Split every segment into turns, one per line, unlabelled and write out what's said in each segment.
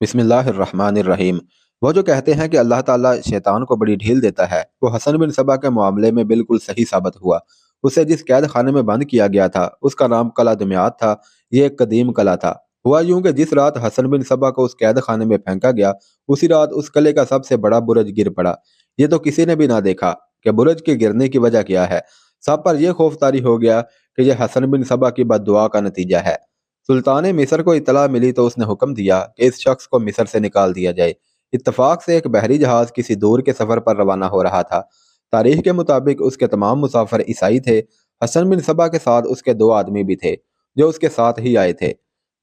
बिस्मिल्लाहिर्रहमानिर्रहीम। वो जो कहते हैं कि अल्लाह ताला शैतान को बड़ी ढील देता है, वो हसन बिन सबा के मामले में बिल्कुल सही साबित हुआ। उसे जिस कैद खाने में बंद किया गया था उसका नाम कला दुमियात था। ये एक कदीम कला था। हुआ यूं कि जिस रात हसन बिन सबा को उस कैद खाने में फेंका गया, उसी रात उस किले का सबसे बड़ा बुर्ज गिर पड़ा। ये तो किसी ने भी ना देखा कि बुर्ज के गिरने की वजह क्या है। सब पर यह खौफ तारी हो गया कि यह हसन बिन सबा की बद्दुआ का नतीजा है। सुल्तान मिस्र को इतला मिली तो उसने हुक्म दिया कि इस शख्स को मिस्र से निकाल दिया जाए। इत्तफाक से एक बहरी जहाज किसी दूर के सफर पर रवाना हो रहा था। तारीख के मुताबिक उसके तमाम मुसाफिर ईसाई थे। हसन बिन सबा के साथ उसके दो आदमी भी थे जो उसके साथ ही आए थे।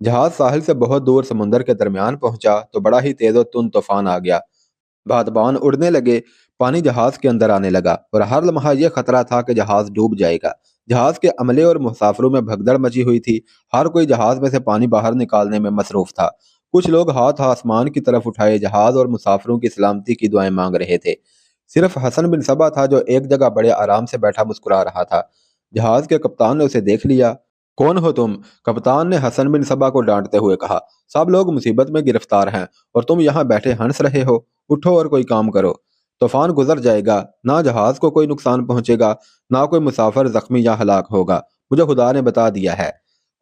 जहाज साहिल से बहुत दूर समुंदर के दरमियान पहुंचा तो बड़ा ही तेज और तुंद तूफान आ गया। बादबान उड़ने लगे। पानी जहाज के अंदर आने लगा और हर लम्हा यह खतरा था कि जहाज डूब जाएगा। जहाज के अमले और मुसाफिरों में भगदड़ मची हुई थी। हर कोई जहाज में से पानी बाहर निकालने में मसरूफ था। कुछ लोग हाथ आसमान की तरफ उठाए जहाज और मुसाफिरों की सलामती की दुआएं मांग रहे थे। सिर्फ हसन बिन सबा था जो एक जगह बड़े आराम से बैठा मुस्कुरा रहा था। जहाज के कप्तान ने उसे देख लिया। कौन हो तुम? कप्तान ने हसन बिन सबा को डांटते हुए कहा। सब लोग मुसीबत में गिरफ्तार हैं और तुम यहाँ बैठे हंस रहे हो। उठो और कोई काम करो। तूफान गुजर जाएगा, ना जहाज को कोई नुकसान पहुंचेगा, ना कोई मुसाफिर जख्मी या हलाक होगा। मुझे खुदा ने बता दिया है।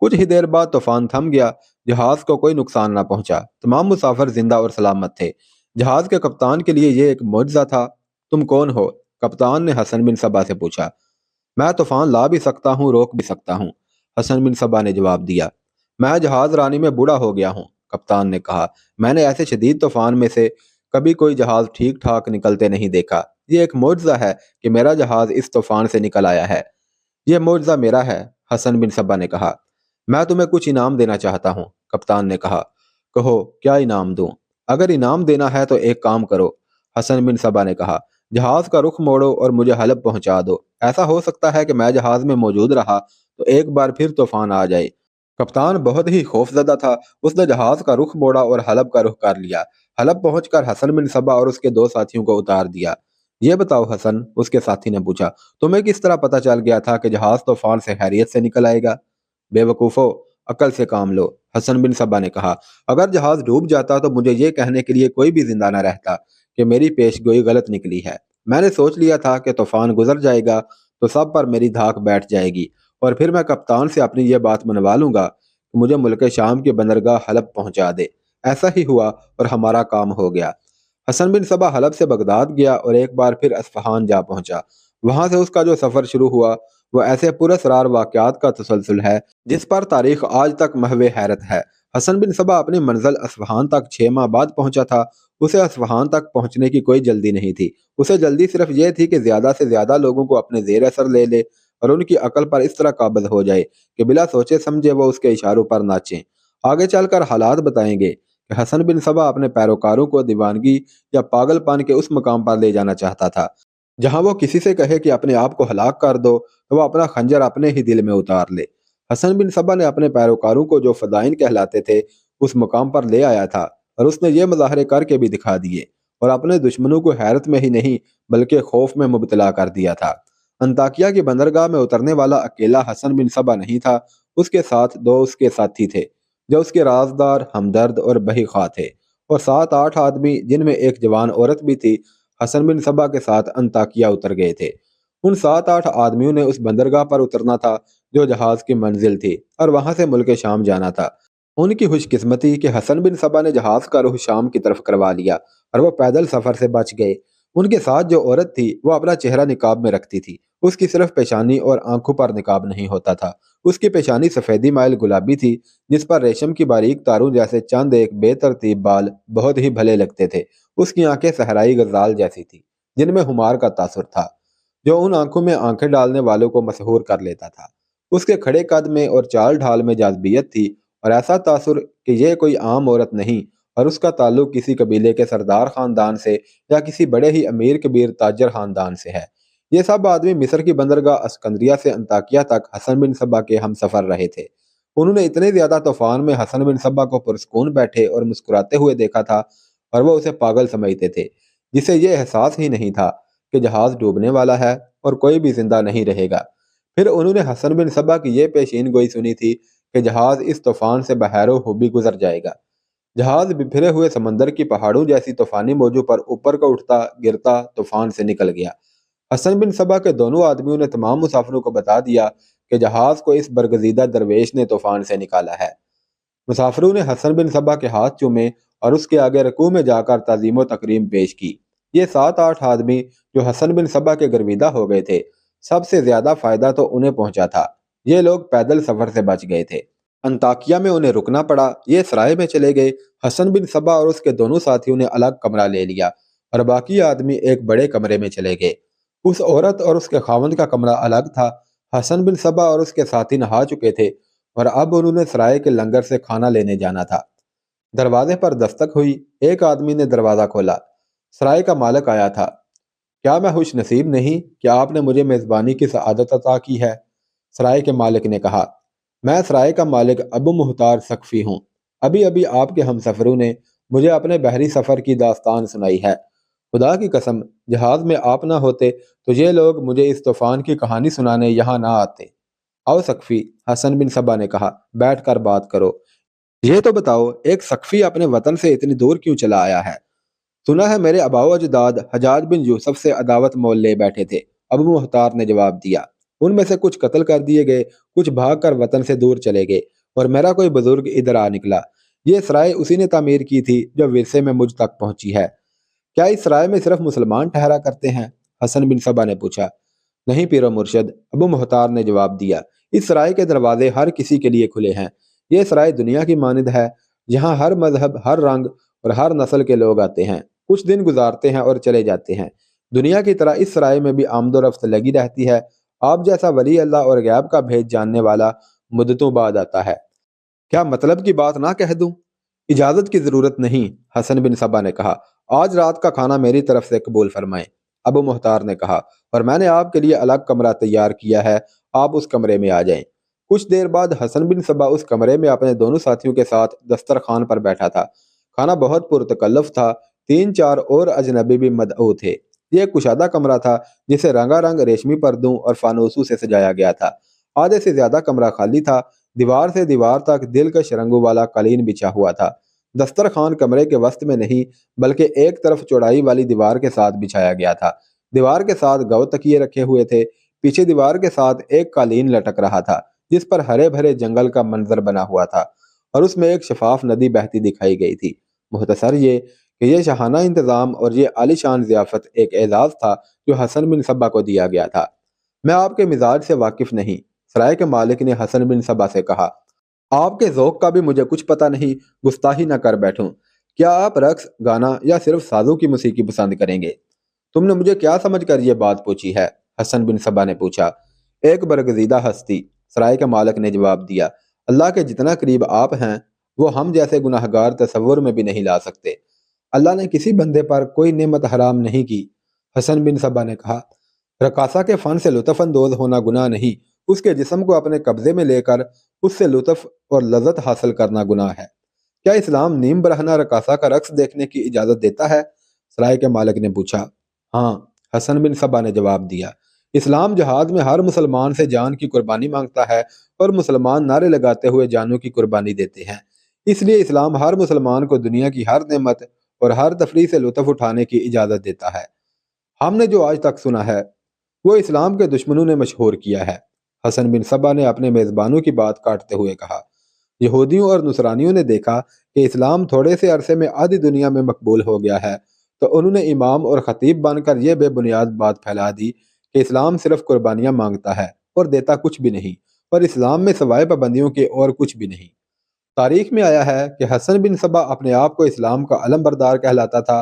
कुछ ही देर बाद तूफान थम गया। जहाज को कोई नुकसान ना पहुंचा। तमाम मुसाफिर जिंदा और सलामत थे। जहाज के कप्तान के लिए यह एक मुआजिजा था। तुम कौन हो? कप्तान ने हसन बिन सबा से पूछा। मैं तूफान ला भी सकता हूँ, रोक भी सकता हूँ, हसन बिन सबा ने जवाब दिया। मैं जहाज रानी में बूढ़ा हो गया हूँ, कप्तान ने कहा। मैंने ऐसे शदीद तूफान में से कभी कोई जहाज ठीक ठाक निकलते नहीं देखा। ये एक मुआजिजा है कि मेरा जहाज इस तूफान से निकल आया है। ये मुआजिजा मेरा है, हसन बिन सबा ने कहा। मैं तुम्हें कुछ इनाम देना चाहता हूँ, कप्तान ने कहा। कहो, क्या इनाम दूं? अगर इनाम देना है तो एक काम करो, हसन बिन सबा ने कहा। जहाज का रुख मोड़ो और मुझे हलब पहुंचा दो। ऐसा हो सकता है कि मैं जहाज में मौजूद रहा तो एक बार फिर तूफान आ जाए। कप्तान बहुत ही खौफजदा था। उसने जहाज का रुख मोड़ा और हलब का रुख कर लिया। हलब पहुंचकर हसन बिन सबा और उसके दो साथियों को उतार दिया। ये बताओ हसन, उसके साथी ने पूछा, तुम्हें किस तरह पता चल गया था कि जहाज तूफान से खैरियत से निकल आएगा? बेवकूफो, अकल से काम लो, हसन बिन सबा ने कहा। अगर जहाज डूब जाता तो मुझे ये कहने के लिए कोई भी जिंदा न रहता कि मेरी पेशगोई गलत निकली है। मैंने सोच लिया था कि तूफान गुजर जाएगा तो सब पर मेरी धाक बैठ जाएगी और फिर मैं कप्तान से अपनी ये बात मनवा लूंगा कि मुझे मुल्क शाम के बंदरगाह हलब पहुंचा दे। ऐसा ही हुआ और हमारा काम हो गया। हसन बिन सबा हलब से बगदाद गया और एक बार फिर अस्फहान जा पहुंचा। वहां से उसका जो सफर शुरू हुआ वो ऐसे पुरस्रार वाकयात का तसलसल है जिस पर तारीख आज तक महवे हैरत है। हसन बिन सबा अपनी मंजिल अस्फहान तक 6 माह बाद पहुंचा था। उसे अस्फहान तक पहुंचने की कोई जल्दी नहीं थी। उसे जल्दी सिर्फ ये थी कि ज्यादा से ज्यादा लोगों को अपने जेर असर ले ले और उनकी अकल पर इस तरह काबिज हो जाए कि बिला सोचे समझे वो उसके इशारों पर नाचें। आगे चलकर हालात बताएंगे कि हसन बिन सबा अपने पैरोकारों को दीवानगी या पागलपन के उस मकाम पर ले जाना चाहता था जहां वो किसी से कहे कि अपने आप को हलाक कर दो तो वो अपना खंजर अपने ही दिल में उतार ले। हसन बिन सबा ने अपने पैरोकारों को जो फदाइन कहलाते थे उस मुकाम पर ले आया था और उसने ये मुजाहरे करके भी दिखा दिए और अपने दुश्मनों को हैरत में ही नहीं बल्कि खौफ में मुबतला कर दिया था। अंताकिया की बंदरगाह में उतरने वाला अकेला हसन बिन सबा नहीं था। उसके साथ दो उसके साथी थे जो उसके राजदार, हमदर्द और बही ख्वाह थे और 7-8 आदमी जिनमें एक जवान औरत भी थी हसन बिन सबा के साथ अंताकिया उतर गए थे। उन 7-8 आदमियों ने उस बंदरगाह पर उतरना था जो जहाज की मंजिल थी और वहां से मुल्क शाम जाना था। उनकी खुशकिस्मती कि हसन बिन सबा ने जहाज का रुख शाम की तरफ करवा लिया और वो पैदल सफर से बच गए। उनके साथ जो औरत थी वो अपना चेहरा निकाब में रखती थी। उसकी सिर्फ पेशानी और आंखों पर निकाब नहीं होता था। उसकी पेशानी सफेदी माइल गुलाबी थी जिस पर रेशम की बारीक तारों जैसे चंद एक बेतरतीब बाल बहुत ही भले लगते थे। उसकी आंखें सहराई गजाल जैसी थी जिनमें हुमार का तासुर था जो उन आंखों में आंखें डालने वालों को मशहूर कर लेता था। उसके खड़े कद में और चाल ढाल में जाज़बियत थी और ऐसा तासुर कि यह कोई आम औरत नहीं और उसका ताल्लुक किसी कबीले के सरदार खानदान से या किसी बड़े ही अमीर कबीर ताजर खानदान से है। ये सब आदमी मिस्र की बंदरगाह अस्कंद्रिया से अंताकिया तक हसन बिन सबा के हम सफर रहे थे। उन्होंने इतने ज्यादा तूफान में हसन बिन सबा को पुरस्कून बैठे और मुस्कुराते हुए देखा था और वो उसे पागल समझते थे जिसे ये एहसास ही नहीं था कि जहाज डूबने वाला है और कोई भी जिंदा नहीं रहेगा। फिर उन्होंने हसन बिन सबा की ये पेशीन गोई सुनी थी कि जहाज इस तूफान से बहरो हुबी गुजर जाएगा। जहाज बिखरे हुए समंदर की पहाड़ों जैसी तूफानी मौजों पर ऊपर को उठता गिरता तूफान से निकल गया। हसन बिन सबा के दोनों आदमियों ने तमाम मुसाफिरों को बता दिया कि जहाज को इस बरगजीदा दरवेश ने तूफान से निकाला है। मुसाफिरों ने हसन बिन सबा के हाथ चूमे और उसके आगे रकू में जाकर ताजीम तकरीम पेश की। ये 7-8 आदमी जो हसन बिन सबा के गर्विदा हो गए थे, सबसे ज्यादा फायदा तो उन्हें पहुंचा था। ये लोग पैदल सफर से बच गए थे। अंताकिया में उन्हें रुकना पड़ा। ये सराय में चले गए। हसन बिन सबा और उसके दोनों साथियों ने अलग कमरा ले लिया और बाकी आदमी एक बड़े कमरे में चले गए। उस औरत और उसके खावंद का कमरा अलग था। हसन बिन सबा और उसके साथी नहा चुके थे और अब उन्होंने सराय के लंगर से खाना लेने जाना था। दरवाजे पर दस्तक हुई। एक आदमी ने दरवाजा खोला। सराय का मालिक आया था। क्या मैं खुश नसीब नहीं कि आपने मुझे मेजबानी की सआदत अता की है? सराय के मालिक ने कहा, मैं सराय का मालिक अबू मुख्तार सकफी हूँ। अभी अभी आपके हमसफरों ने मुझे अपने बहरी सफर की दास्तान सुनाई है। खुदा की कसम, जहाज में आप ना होते तो ये लोग मुझे इस तूफान की कहानी सुनाने यहाँ ना आते। आओ सकफी, हसन बिन सबा ने कहा, बैठ कर बात करो। ये तो बताओ, एक सकफी अपने वतन से इतनी दूर क्यों चला आया है? सुना है मेरे अबाओ अजदाद हजाज बिन यूसुफ से अदावत मोल ले बैठे थे। अबू मुख्तार ने जवाब दिया। उनमें से कुछ कत्ल कर दिए गए, कुछ भाग कर वतन से दूर चले गए और मेरा कोई बुजुर्ग इधर आ निकला। ये सराय उसी ने तामीर की थी जो विरसे में मुझ तक पहुंची है। क्या इस सराय में सिर्फ मुसलमान ठहरा करते हैं? हसन बिन सबा ने पूछा। नहीं पीरो मुर्शद, अबू मुख्तार ने जवाब दिया। इस सराय के दरवाजे हर किसी के लिए खुले हैं। ये सराय दुनिया की मानिंद है, जहाँ हर मजहब, हर रंग और हर नस्ल के लोग आते हैं, कुछ दिन गुजारते हैं और चले जाते हैं। दुनिया की तरह इस सराय में भी आमदोरफ्त लगी रहती है। आप जैसा वली अल्लाह और गैब का भेद जानने वाला मुद्दतों बाद आता है। क्या मतलब की बात ना कह दूं? इजाजत की जरूरत नहीं, हसन बिन सबा ने कहा। आज रात का खाना मेरी तरफ से कबूल फरमाएं। अबू मुख्तार ने कहा, और मैंने आपके लिए अलग कमरा तैयार किया है, आप उस कमरे में आ जाएं। कुछ देर बाद हसन बिन सबा उस कमरे में अपने दोनों साथियों के साथ दस्तरखान पर बैठा था। खाना बहुत पुरतकल्लुफ था। 3-4 और अजनबी भी मदऊ थे। ये एक कुशादा कमरा था जिसे रंगारंग रेशमी पर्दों और फानूसों से सजाया गया था। आधे से ज्यादा कमरा खाली था। दीवार से दीवार तक दिलकश रंगों वाला कालीन बिछा हुआ था। दस्तरखान कमरे के वस्त में नहीं, बल्कि एक तरफ चौड़ाई वाली दीवार के साथ बिछाया गया था। दीवार के साथ गौ तकिए रखे हुए थे। पीछे दीवार के साथ एक कालीन लटक रहा था जिस पर हरे भरे जंगल का मंजर बना हुआ था और उसमें एक शफाफ नदी बहती दिखाई गई थी। मुख्तसर ये कि यह शाहाना इंतजाम और ये आलीशान जियाफत एक एजाज था जो हसन बिन सबा को दिया गया था। मैं आपके मिजाज से वाकिफ नहीं, सराय के मालिक ने हसन बिन सबा से कहा। आपके ज़ौक़ का भी मुझे कुछ पता नहीं, गुस्ताखी न कर बैठूं। क्या आप रक्स, गाना या सिर्फ साजों की मौसीकी पसंद करेंगे? तुमने मुझे क्या समझकर ये बात पूछी है? हसन बिन सबा ने पूछा। एक बरगजीदा हस्ती, सराय के मालिक ने जवाब दिया। अल्लाह के जितना करीब आप हैं, वो हम जैसे गुनाहगार तसव्वुर में भी नहीं ला सकते। अल्लाह ने किसी बंदे पर कोई नेमत हराम नहीं की। हसन बिन सबा ने कहा, रकासा के फन से लुत्फ अंदोज होना गुनाह नहीं, उसके जिस्म को अपने कब्जे में लेकर उससे लुत्फ और लज्जत हासिल करना गुनाह है। क्या इस्लाम नीम बरहना रकासा का रक्स देखने की इजाजत देता है? सराय के मालिक ने पूछा। हाँ, हसन बिन सबा ने जवाब दिया। इस्लाम जहाद में हर मुसलमान से जान की कुर्बानी मांगता है और मुसलमान नारे लगाते हुए जानों की कुर्बानी देते हैं। इसलिए इस्लाम हर मुसलमान को दुनिया की हर नेमत और हर तफरीह से लुत्फ उठाने की इजाजत देता है। हमने जो आज तक सुना है वो इस्लाम के दुश्मनों ने मशहूर किया है। हसन बिन सबा ने अपने मेजबानों की बात काटते हुए कहा। यहूदियों और नुसरानियों ने देखा कि इस्लाम थोड़े से अरसे में आधी दुनिया में मकबूल हो गया है, तो उन्होंने इमाम और खतीब बनकर यह बेबुनियाद बात फैला दी कि इस्लाम सिर्फ कुर्बानियां मांगता है और देता कुछ भी नहीं, और इस्लाम में सवाए पाबंदियों के और कुछ भी नहीं। तारीख में आया है कि हसन बिन सबा अपने आप को इस्लाम का अलम बरदार कहलाता था।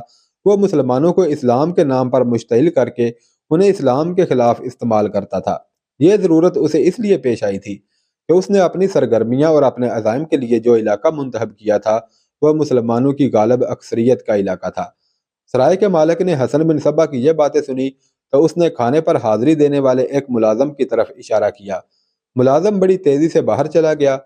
वो मुसलमानों को इस्लाम के नाम पर मुश्तइल करके उन्हें इस्लाम के खिलाफ इस्तेमाल करता था। यह ज़रूरत उसे इसलिए पेश आई थी कि उसने अपनी सरगर्मियाँ और अपने अज़ाइम के लिए जो इलाका मुंतखब किया था वह मुसलमानों की गालिब अक्सरियत का इलाका था। सराय के मालिक ने हसन बिन सबा की यह बातें सुनी तो उसने खाने पर हाजिरी देने वाले एक मुलाजम की तरफ इशारा किया। मुलाजम बड़ी तेजी से बाहर चला गया।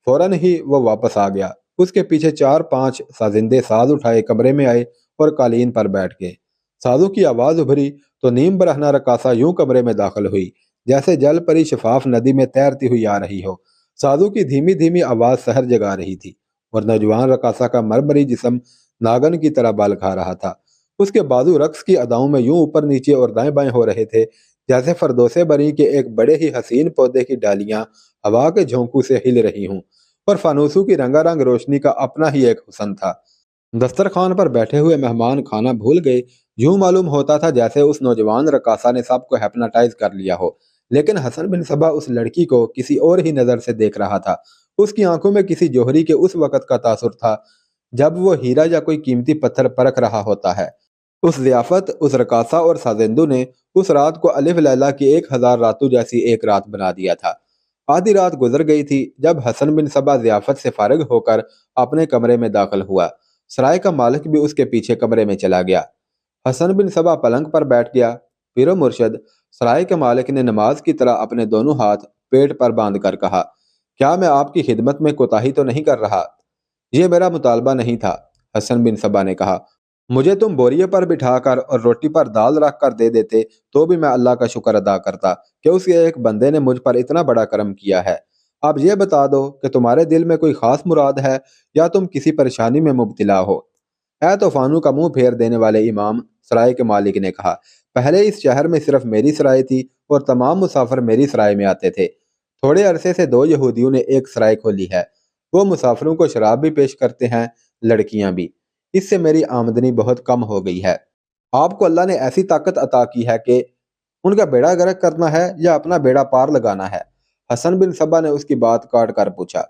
फौरन ही वो वापस आ गया। उसके पीछे 4-5 साजिंदे साज उठाए कमरे में आए और कालीन पर बैठ गए। साजों की आवाज उभरी तो नीम बरहना रकासा यूं कमरे में दाखिल हुई जैसे जल परी शफाफ नदी में तैरती हुई आ रही हो। साजों की धीमी धीमी आवाज शहर जगा रही थी। اور نوجوان رقاصہ کا مرمری جسم ناگن کی طرح بال کھا رہا تھا۔ اس کے بازو رقص کی اداؤں میں یوں اوپر نیچے اور دائیں بائیں ہو رہے تھے جیسے فردوسے بری کے ایک بڑے ہی حسین پودے کی ڈالیاں ہوا کے جھونکوں سے ہل رہی ہوں، اور فانوسوں کی رنگا رنگ روشنی کا اپنا ہی ایک حسن تھا۔ دسترخوان پر بیٹھے ہوئے مہمان کھانا بھول گئے، یوں معلوم ہوتا تھا جیسے اس نوجوان رقاصہ نے سب کو ہیپناٹائز کر لیا ہو۔ لیکن حسن بن صبا اس لڑکی کو کسی اور ہی نظر سے دیکھ رہا تھا۔ اس کی آنکھوں میں کسی جوہری کے اس وقت کا تاثر تھا جب وہ ہیرا یا کوئی قیمتی پتھر پرکھ رہا ہوتا ہے۔ اس ضیافت، اس رقاصہ اور سازندو نے اس رات کو الف لیلہ کی 1000 راتوں جیسی ایک رات بنا دیا تھا۔ آدھی رات گزر گئی تھی جب حسن بن صبا ضیافت سے فارغ ہو کر اپنے کمرے میں داخل ہوا۔ سرائے کا مالک بھی اس کے پیچھے کمرے میں چلا گیا۔ حسن بن صبا پلنگ پر بیٹھ گیا۔ پیر و مرشد، سرائے کے مالک نے نماز کی طرح اپنے دونوں ہاتھ پیٹ پر باندھ کر کہا، کیا میں آپ کی خدمت میں کوتاہی تو نہیں کر رہا؟ یہ میرا مطالبہ نہیں تھا، حسن بن صبا نے کہا۔ مجھے تم بوریے پر بٹھا کر اور روٹی پر دال رکھ کر دے دیتے تو بھی میں اللہ کا شکر ادا کرتا کہ اس کے ایک بندے نے مجھ پر اتنا بڑا کرم کیا ہے۔ اب یہ بتا دو کہ تمہارے دل میں کوئی خاص مراد ہے یا تم کسی پریشانی میں مبتلا ہو؟ اے طوفانوں کا منہ پھیر دینے والے امام، سرائے کے مالک نے کہا، پہلے اس شہر میں صرف میری سرائے تھی اور تمام مسافر میری سرائے میں آتے تھے۔ تھوڑے عرصے سے 2 یہودیوں نے ایک سرائے کھولی ہے۔ وہ مسافروں کو شراب بھی پیش کرتے ہیں، لڑکیاں بھی۔ اس سے میری آمدنی بہت کم ہو گئی ہے۔ آپ کو اللہ نے ایسی طاقت عطا کی ہے کہ ان کا بیڑا غرق کرنا ہے یا اپنا بیڑا پار لگانا ہے؟ حسن بن صبا نے اس کی بات کاٹ کر پوچھا۔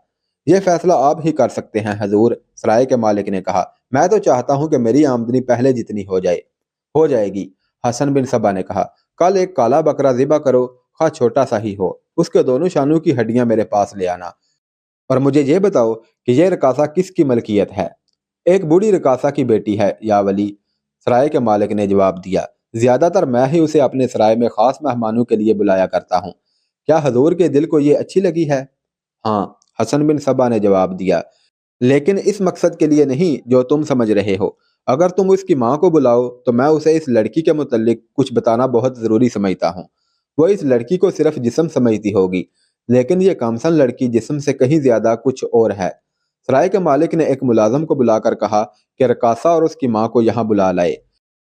یہ فیصلہ آپ ہی کر سکتے ہیں حضور، سرائے کے مالک نے کہا۔ میں تو چاہتا ہوں کہ میری آمدنی پہلے جتنی ہو جائے گی۔ حسن بن صبا نے کہا، کل ایک کالا بکرا ذبح کرو، خواہ چھوٹا سا ہی ہو، اس کے دونوں شانوں کی ہڈیاں میرے پاس لے آنا، اور مجھے یہ بتاؤ کہ یہ رقاصہ کس کی ملکیت ہے؟ ایک بوڑھی رقاصہ کی بیٹی ہے یا ولی، سرائے کے مالک نے جواب دیا۔ زیادہ تر میں ہی اسے اپنے سرائے میں خاص مہمانوں کے لیے بلایا کرتا ہوں۔ کیا حضور کے دل کو یہ اچھی لگی ہے؟ ہاں، حسن بن صبا نے جواب دیا، لیکن اس مقصد کے لیے نہیں جو تم سمجھ رہے ہو۔ اگر تم اس کی ماں کو بلاؤ تو میں اسے اس لڑکی کے متعلق کچھ بتانا بہت ضروری سمجھتا ہوں۔ وہ اس لڑکی کو صرف جسم سمجھتی ہوگی، لیکن یہ کامسن لڑکی جسم سے کہیں زیادہ کچھ اور ہے۔ سرائے کے مالک نے ایک ملازم کو بلا کر کہا کہ رقاصہ اور اس کی ماں کو یہاں بلا لائے۔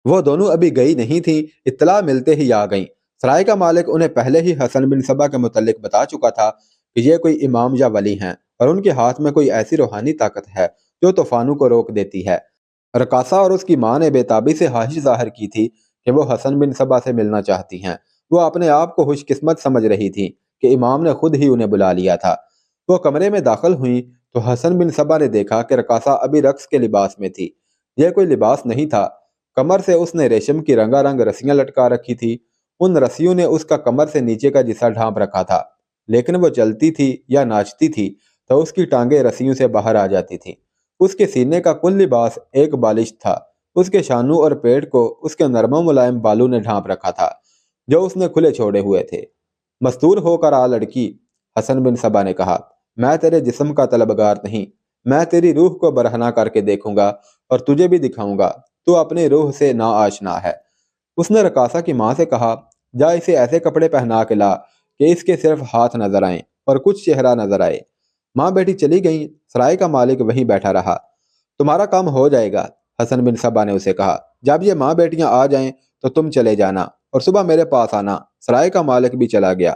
وہ دونوں ابھی گئی نہیں تھیں، اطلاع ملتے ہی آ گئیں۔ سرائے کا مالک انہیں پہلے ہی حسن بن صبا کے متعلق بتا چکا تھا کہ یہ کوئی امام یا ولی ہیں اور ان کے ہاتھ میں کوئی ایسی روحانی طاقت ہے جو طوفانوں کو روک دیتی ہے۔ رقاصہ اور اس کی ماں نے بے تابی سے خواہش ظاہر کی تھی کہ وہ حسن بن صبا سے ملنا چاہتی ہیں۔ وہ اپنے آپ کو خوش قسمت سمجھ رہی تھی کہ امام نے خود ہی انہیں بلا لیا تھا۔ وہ کمرے میں داخل ہوئیں تو حسن بن صبا نے دیکھا کہ رقاصہ ابھی رقص کے لباس میں تھی۔ یہ کوئی لباس نہیں تھا، کمر سے اس نے ریشم کی رنگا رنگ رسیاں لٹکا رکھی تھی۔ ان رسیوں نے اس کا کمر سے نیچے کا جسا ڈھانپ رکھا تھا، لیکن وہ چلتی تھی یا ناچتی تھی تو اس کی ٹانگیں رسیوں سے باہر آ جاتی تھیں۔ اس کے سینے کا کل لباس ایک بالش تھا۔ اس کے شانوں اور پیٹ کو اس کے نرم و ملائم بالوں نے ڈھانپ رکھا تھا جو اس نے کھلے چھوڑے ہوئے تھے۔ مستور ہو کر آ لڑکی، حسن بن صبا نے کہا، میں تیرے جسم کا طلبگار نہیں، میں تیری روح کو برہنہ کر کے دیکھوں گا اور تجھے بھی دکھاؤں گا، تو اپنے روح سے نا آشنا ہے۔ اس نے رقاصہ کی ماں سے کہا، جا اسے ایسے کپڑے پہنا کے لا کہ اس کے صرف ہاتھ نظر آئیں اور کچھ چہرہ نظر آئے۔ ماں بیٹی چلی گئیں، سرائے کا مالک وہیں بیٹھا رہا۔ تمہارا کام ہو جائے گا، حسن بن صبا نے اسے کہا۔ جب یہ ماں بیٹیاں آ جائیں تو تم چلے جانا اور صبح میرے پاس آنا۔ سرائے کا مالک بھی چلا گیا۔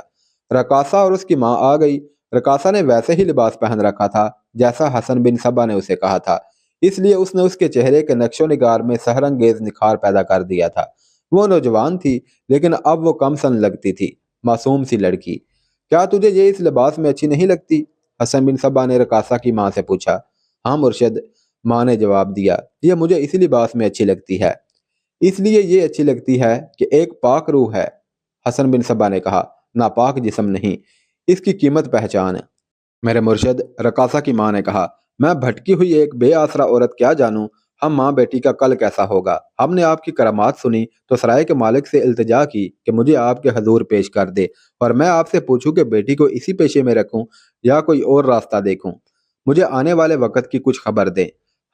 رقاصہ اور اس کی ماں آ گئی۔ رقاصہ نے ویسے ہی لباس پہن رکھا تھا جیسا حسن بن صبا نے اسے کہا تھا، اس لیے اس نے اس کے چہرے کے نقش و نگار میں سحر انگیز نکھار پیدا کر دیا تھا۔ وہ نوجوان تھی لیکن اب وہ کم سن لگتی تھی، معصوم سی لڑکی۔ کیا تجھے یہ اس لباس میں اچھی نہیں لگتی؟ حسن بن صبا نے رقاصہ کی ماں سے پوچھا۔ ہاں مرشد، ماں نے جواب دیا، یہ مجھے اسی لباس میں اچھی لگتی ہے۔ اس لیے یہ اچھی لگتی ہے کہ ایک پاک روح ہے، حسن بن صبا نے کہا، ناپاک جسم نہیں۔ اس کی قیمت پہچان۔ میرے مرشد، رقاصہ کی ماں نے کہا، میں بھٹکی ہوئی ایک بے آسرا عورت کیا جانوں ہم ماں بیٹی کا کل کیسا ہوگا۔ ہم نے آپ کی کرامات سنی تو سرائے کے مالک سے التجا کی کہ مجھے آپ کے حضور پیش کر دے اور میں آپ سے پوچھوں کہ بیٹی کو اسی پیشے میں رکھوں یا کوئی اور راستہ دیکھوں۔ مجھے آنے والے وقت کی کچھ خبر دیں۔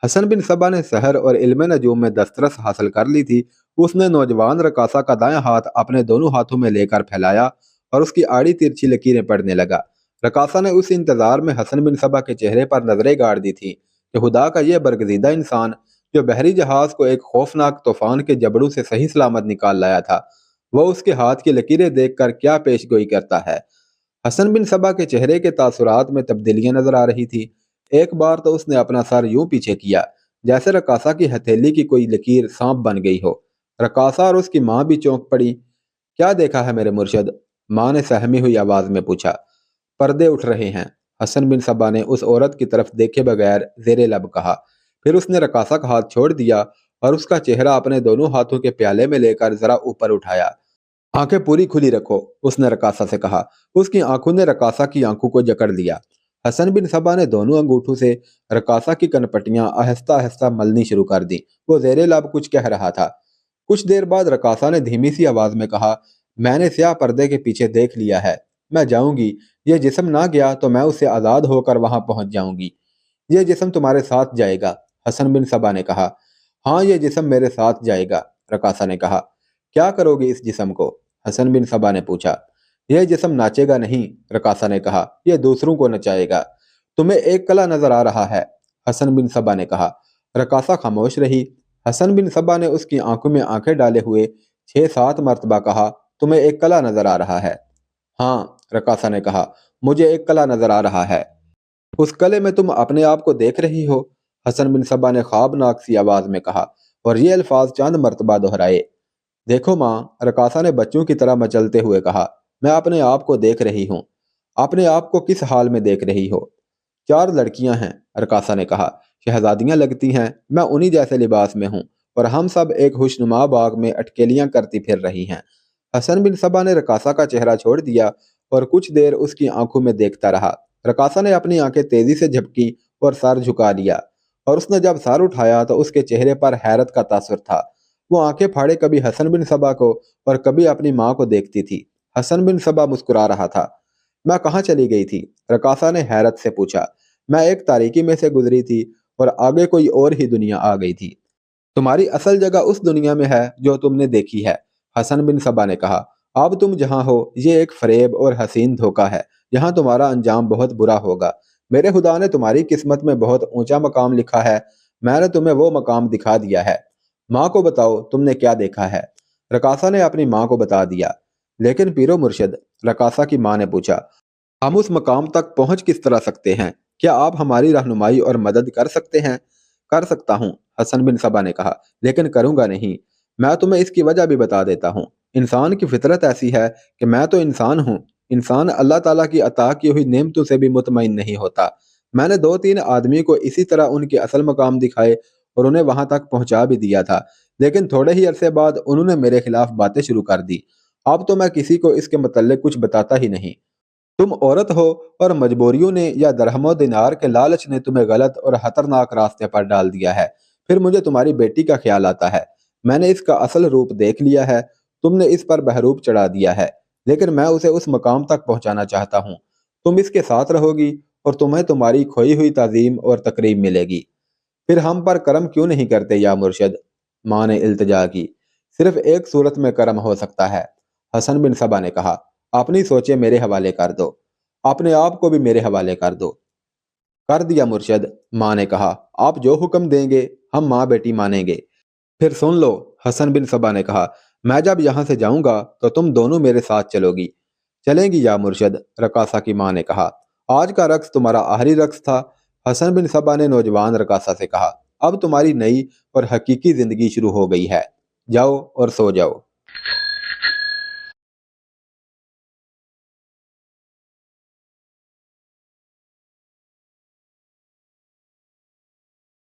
حسن بن صبا نے سحر اور علم نجوم میں دسترس حاصل کر لی تھی۔ اس نے نوجوان رقاصہ کا دائیں ہاتھ اپنے دونوں ہاتھوں میں لے کر پھیلایا اور اس کی آڑی ترچھی لکیریں پڑنے لگا۔ رقاصہ نے اس انتظار میں حسن بن صبا کے چہرے پر نظریں گاڑ دی تھی کہ خدا کا یہ برگزیدہ انسان جو بحری جہاز کو ایک خوفناک طوفان کے جبڑوں سے صحیح سلامت نکال لایا تھا، وہ اس کے ہاتھ کی لکیریں دیکھ کر کیا پیش گوئی کرتا ہے۔ حسن بن صبا کے چہرے کے تاثرات میں تبدیلیاں نظر آ رہی تھی۔ ایک بار تو اس نے اپنا سر یوں پیچھے کیا جیسے رقاصہ کی ہتھیلی کی کوئی لکیر سانپ بن گئی ہو۔ رقاصہ اور اس کی ماں بھی چونک پڑی۔ کیا دیکھا ہے میرے مرشد؟ ماں نے سہمی ہوئی آواز میں پوچھا۔ پردے اٹھ رہے ہیں، حسن بن صبا نے اس عورت کی طرف دیکھے بغیر زیر لب کہا۔ پھر اس نے رقاصہ کا ہاتھ چھوڑ دیا اور اس کا چہرہ اپنے دونوں ہاتھوں کے پیالے میں لے کر ذرا اوپر اٹھایا۔ آنکھیں پوری کھلی رکھو، اس نے رقاصہ سے کہا۔ اس کی آنکھوں نے رقاصہ کی آنکھوں کو جکڑ لیا۔ حسن بن صبا نے دونوں انگوٹھوں سے رقاصہ کی کنپٹیاں آہستہ آہستہ ملنی شروع کر دیں۔ وہ زیر لب کچھ کہہ رہا تھا۔ کچھ دیر بعد رقاصہ نے دھیمی سی آواز میں کہا، میں نے سیاہ پردے کے پیچھے دیکھ لیا ہے، میں جاؤں گی۔ یہ جسم نہ گیا تو میں اس سے آزاد ہو کر وہاں پہنچ جاؤں گی۔ یہ جسم تمہارے ساتھ جائے گا، حسن بن صبا نے کہا۔ ہاں، یہ جسم میرے ساتھ جائے گا، رقاصہ نے کہا۔ کیا کرو گے اس جسم کو؟ حسن بن صبا نے پوچھا۔ یہ جسم ناچے گا نہیں، رقاصہ نے کہا، یہ دوسروں کو نچائے گا۔ تمہیں ایک کلا نظر آ رہا ہے، حسن بن صبا نے کہا۔ رقاصہ خاموش رہی۔ حسن بن صبا نے اس کی آنکھوں میں آنکھیں ڈالے ہوئے 6-7 مرتبہ کہا، تمہیں ایک کلا نظر آ رہا ہے؟ ہاں، رقاصہ نے کہا، مجھے ایک کلا نظر آ رہا ہے۔ اس کلے میں تم اپنے آپ کو دیکھ رہی ہو، حسن بن صبا نے خوابناک سی آواز میں کہا اور یہ الفاظ چند مرتبہ دہرائے۔ دیکھو ماں، رقاصہ نے بچوں کی طرح مچلتے ہوئے کہا، میں اپنے آپ کو دیکھ رہی ہوں۔ اپنے آپ کو کس حال میں دیکھ رہی ہو؟ 4 لڑکیاں ہیں، رقاصہ نے کہا، شہزادیاں لگتی ہیں، میں انہی جیسے لباس میں ہوں اور ہم سب ایک خوشنما باغ میں اٹکیلیاں کرتی پھر رہی ہیں۔ حسن بن صبا نے رقاصہ کا چہرہ چھوڑ دیا اور کچھ دیر اس کی آنکھوں میں دیکھتا رہا۔ رقاصہ نے اپنی آنکھیں تیزی سے جھپکی اور سر جھکا لیا، اور اس نے جب سر اٹھایا تو اس کے چہرے پر حیرت کا تاثر تھا۔ وہ آنکھیں پھاڑے کبھی حسن بن صبا کو اور کبھی اپنی ماں کو دیکھتی تھی۔ حسن بن صبا مسکرا رہا تھا۔ میں کہاں چلی گئی تھی؟ رقاصہ نے حیرت سے پوچھا۔ میں ایک تاریکی میں سے گزری تھی اور آگے کوئی اور ہی دنیا آ گئی تھی۔ تمہاری اصل جگہ اس دنیا میں ہے جو تم نے دیکھی ہے، حسن بن صبا نے کہا۔ اب تم جہاں ہو یہ ایک فریب اور حسین دھوکہ ہے، یہاں تمہارا انجام بہت برا ہوگا۔ میرے خدا نے تمہاری قسمت میں بہت اونچا مقام لکھا ہے، میں نے تمہیں وہ مقام دکھا دیا ہے۔ ماں کو بتاؤ تم نے کیا دیکھا ہے؟ رقاصہ نے اپنی ماں کو بتا دیا۔ لیکن پیرو مرشد، رقاصہ کی ماں نے پوچھا، ہم اس مقام تک پہنچ کس طرح سکتے ہیں؟ کیا آپ ہماری رہنمائی اور مدد کر سکتے ہیں؟ کر سکتا ہوں، حسن بن صبا نے کہا، لیکن کروں گا نہیں۔ میں تمہیں اس کی وجہ بھی بتا دیتا ہوں۔ انسان کی فطرت ایسی ہے کہ میں تو انسان ہوں، انسان اللہ تعالیٰ کی عطا کی ہوئی نعمتوں سے بھی مطمئن نہیں ہوتا۔ میں نے 2-3 آدمی کو اسی طرح ان کے اصل مقام دکھائے اور انہیں وہاں تک پہنچا بھی دیا تھا، لیکن تھوڑے ہی عرصے بعد انہوں نے میرے خلاف باتیں شروع کر دی۔ اب تو میں کسی کو اس کے متعلق کچھ بتاتا ہی نہیں۔ تم عورت ہو اور مجبوریوں نے یا درہم و دینار کے لالچ نے تمہیں غلط اور خطرناک راستے پر ڈال دیا ہے۔ پھر مجھے تمہاری بیٹی کا خیال آتا ہے۔ میں نے اس کا اصل روپ دیکھ لیا ہے، تم نے اس پر بہروپ چڑھا دیا ہے، لیکن میں اسے اس مقام تک پہنچانا چاہتا ہوں۔ تم اس کے ساتھ رہو گی اور تمہیں تمہاری کھوئی ہوئی تعظیم اور تکریم ملے گی۔ پھر ہم پر کرم کیوں نہیں کرتے یا مرشد؟ ماں نے التجا کی۔ صرف ایک صورت میں کرم ہو سکتا ہے، حسن بن صبا نے کہا، اپنی سوچیں میرے حوالے کر دو، اپنے آپ کو بھی میرے حوالے کر دو۔ کر دیا مرشد، ماں نے کہا، آپ جو حکم دیں گے ہم ماں بیٹی مانیں گے۔ پھر سن لو، حسن بن صبا نے کہا، میں جب یہاں سے جاؤں گا تو تم دونوں میرے ساتھ چلو گی۔ چلیں گی یا مرشد، رقاصہ کی ماں نے کہا۔ آج کا رقص تمہارا آخری رقص تھا، حسن بن صبا نے نوجوان رقاصہ سے کہا، اب تمہاری نئی اور حقیقی زندگی شروع ہو گئی ہے، جاؤ اور سو جاؤ۔